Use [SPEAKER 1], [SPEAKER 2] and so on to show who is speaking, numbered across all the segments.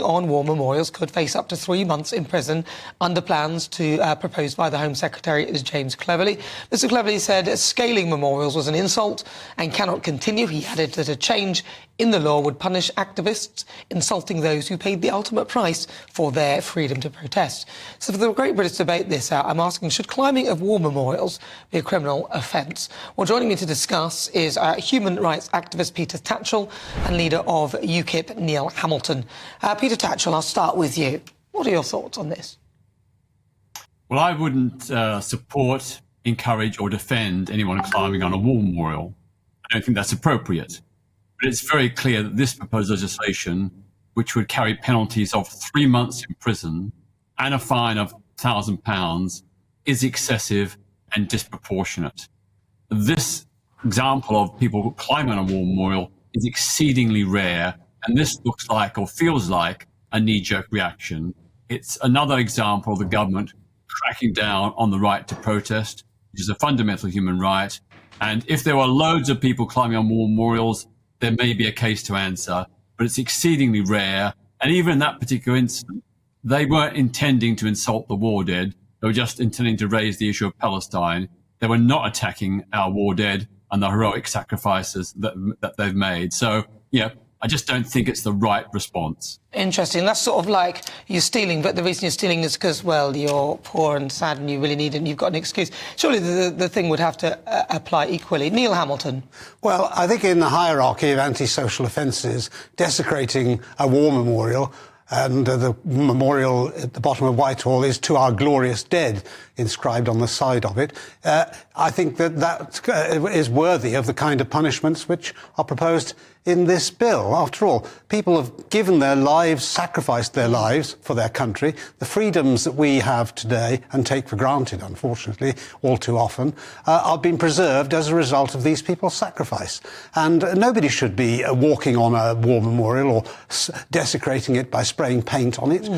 [SPEAKER 1] On war memorials could face up to 3 months in prison under plans proposed by the Home Secretary is James Cleverly. Mr Cleverly said scaling memorials was an insult and cannot continue. He added that a change in the law would punish activists insulting those who paid the ultimate price for their freedom to protest. So for the Great British debate this out, I'm asking, should climbing of war memorials be a criminal offence? Well, joining me to discuss is human rights activist Peter Tatchell and leader of UKIP, Neil Hamilton. Peter Tatchell, I'll start with you. What are your thoughts on this?
[SPEAKER 2] Well, I wouldn't support, encourage or defend anyone climbing on a war memorial. I don't think that's appropriate. But it's very clear that this proposed legislation, which would carry penalties of 3 months in prison and a fine of £1,000, is excessive and disproportionate. This example of people climbing on a war memorial is exceedingly rare, and this looks like or feels like a knee-jerk reaction. It's another example of the government cracking down on the right to protest, which is a fundamental human right. And if there were loads of people climbing on war memorials, there may be a case to answer, but it's exceedingly rare. And even in that particular incident, they weren't intending to insult the war dead. They were just intending to raise the issue of Palestine. They were not attacking our war dead and the heroic sacrifices that they've made. So, yeah, I just don't think it's the right response.
[SPEAKER 1] Interesting. That's sort of like you're stealing, but the reason you're stealing is because, well, you're poor and sad and you really need it and you've got an excuse. Surely the thing would have to apply equally. Neil Hamilton.
[SPEAKER 3] Well, I think in the hierarchy of antisocial offences, desecrating a war memorial and the memorial at the bottom of Whitehall is "To Our Glorious Dead" inscribed on the side of it. I think that is worthy of the kind of punishments which are proposed in this bill. After all, people have given their lives, sacrificed their lives for their country. The freedoms that we have today and take for granted, unfortunately, all too often, are being preserved as a result of these people's sacrifice. And nobody should be walking on a war memorial or desecrating it by spraying paint on it.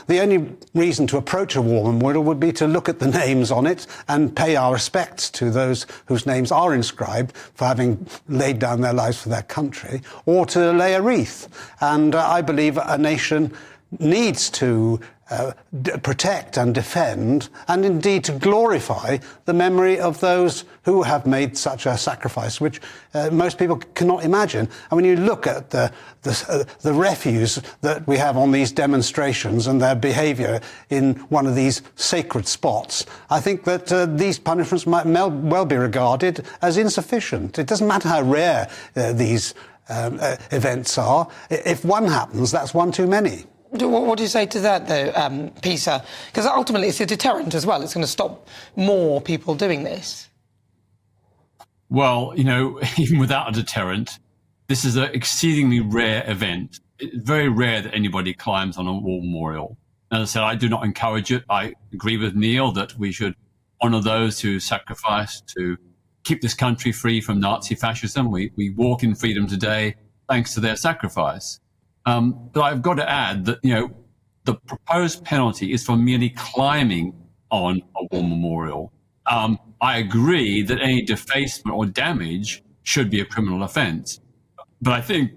[SPEAKER 3] The only reason to approach a war memorial would be to look at the names on it and pay our respects to those whose names are inscribed for having laid down their lives for their country, or to lay a wreath. And I believe a nation needs to protect and defend and indeed to glorify the memory of those who have made such a sacrifice, which most people cannot imagine. And when you look at the refuse that we have on these demonstrations and their behaviour in one of these sacred spots, I think that these punishments might well be regarded as insufficient. It doesn't matter how rare these events are. If one happens, that's one too many.
[SPEAKER 1] What do you say to that, though, Peter? Because ultimately it's a deterrent as well. It's going to stop more people doing this.
[SPEAKER 2] Well, you know, even without a deterrent, this is an exceedingly rare event. It's very rare that anybody climbs on a war memorial. As I said, I do not encourage it. I agree with Neil that we should honour those who sacrificed to keep this country free from Nazi fascism. We walk in freedom today thanks to their sacrifice. But I've got to add that, you know, the proposed penalty is for merely climbing on a war memorial. I agree that any defacement or damage should be a criminal offence. But I think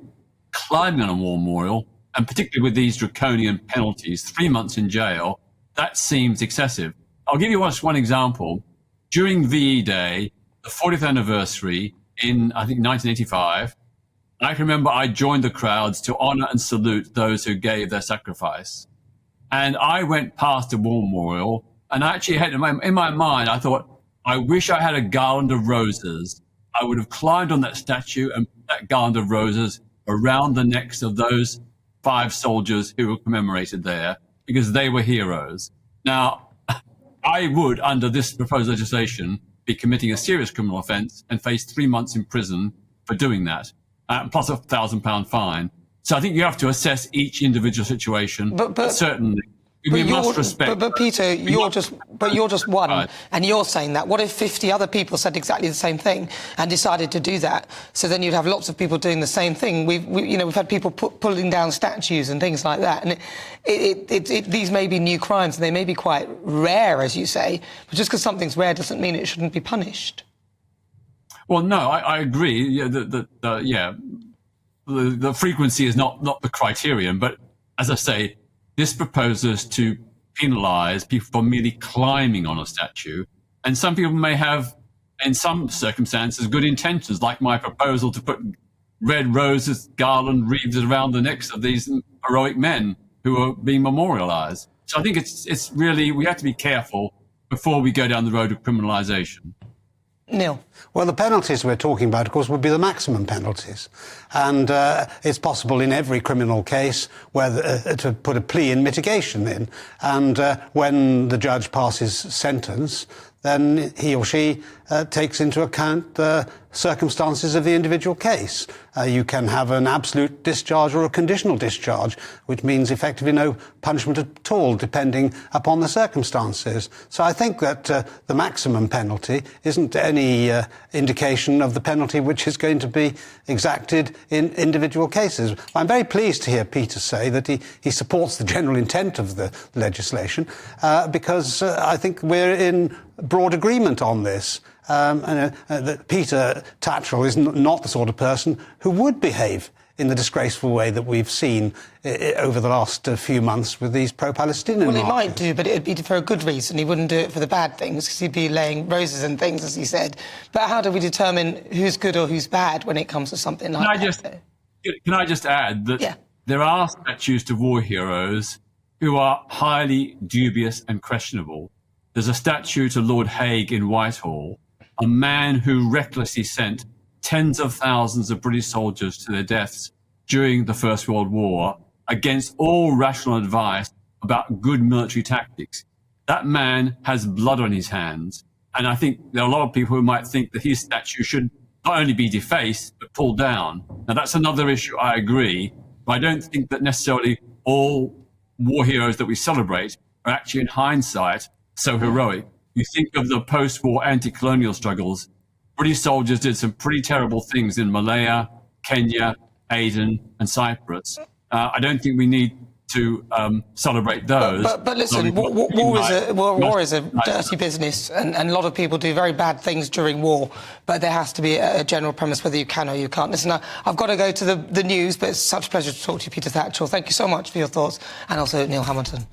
[SPEAKER 2] climbing on a war memorial, and particularly with these draconian penalties, 3 months in jail, that seems excessive. I'll give you just one example. During VE Day, the 40th anniversary in, I think, 1985, I can remember I joined the crowds to honour and salute those who gave their sacrifice. And I went past the war memorial, and I actually had in my mind, I thought, I wish I had a garland of roses. I would have climbed on that statue and put that garland of roses around the necks of those 5 soldiers who were commemorated there, because they were heroes. Now, I would, under this proposed legislation, be committing a serious criminal offence and face 3 months in prison for doing that. Plus a £1,000 fine. So I think you have to assess each individual situation. But certainly, we must respect.
[SPEAKER 1] But Peter, you're just one, right. And you're saying that. What if 50 other people said exactly the same thing and decided to do that? So then you'd have lots of people doing the same thing. We've had people pulling down statues and things like that. And these may be new crimes and they may be quite rare, as you say. But just because something's rare doesn't mean it shouldn't be punished.
[SPEAKER 2] Well, no, I agree. Yeah, the frequency is not the criterion, but as I say, this proposes to penalise people for merely climbing on a statue. And some people may have, in some circumstances, good intentions, like my proposal to put red roses, garland, wreaths around the necks of these heroic men who are being memorialised. So I think it's really, we have to be careful before we go down the road of criminalisation.
[SPEAKER 1] Neil.
[SPEAKER 3] Well, the penalties we're talking about, of course, would be the maximum penalties. And it's possible in every criminal case to put a plea in mitigation in. And when the judge passes sentence, then he or she takes into account the circumstances of the individual case. You can have an absolute discharge or a conditional discharge, which means effectively no punishment at all, depending upon the circumstances. So I think that the maximum penalty isn't any indication of the penalty which is going to be exacted in individual cases. I'm very pleased to hear Peter say that he supports the general intent of the legislation, because I think we're in broad agreement on this. That Peter Tatchell is not the sort of person who would behave in the disgraceful way that we've seen over the last few months with these pro-Palestinian
[SPEAKER 1] Well, he
[SPEAKER 3] marches.
[SPEAKER 1] might do, but it'd be for a good reason. He wouldn't do it for the bad things, because he'd be laying roses and things, as he said. But how do we determine who's good or who's bad when it comes to something like that?
[SPEAKER 2] Can I just add that there are statues to war heroes who are highly dubious and questionable. There's a statue to Lord Haig in Whitehall, a man who recklessly sent tens of thousands of British soldiers to their deaths during the First World War against all rational advice about good military tactics. That man has blood on his hands. And I think there are a lot of people who might think that his statue should not only be defaced, but pulled down. Now, that's another issue, I agree. But I don't think that necessarily all war heroes that we celebrate are actually, in hindsight, so heroic. You think of the post-war anti-colonial struggles. British soldiers did some pretty terrible things in Malaya, Kenya, Aden, and Cyprus. I don't think we need to celebrate those.
[SPEAKER 1] But listen, war is a dirty business, and a lot of people do very bad things during war, but there has to be a general premise whether you can or you can't. Listen, I've got to go to the news, but it's such a pleasure to talk to you, Peter Tatchell. Thank you so much for your thoughts, and also Neil Hamilton.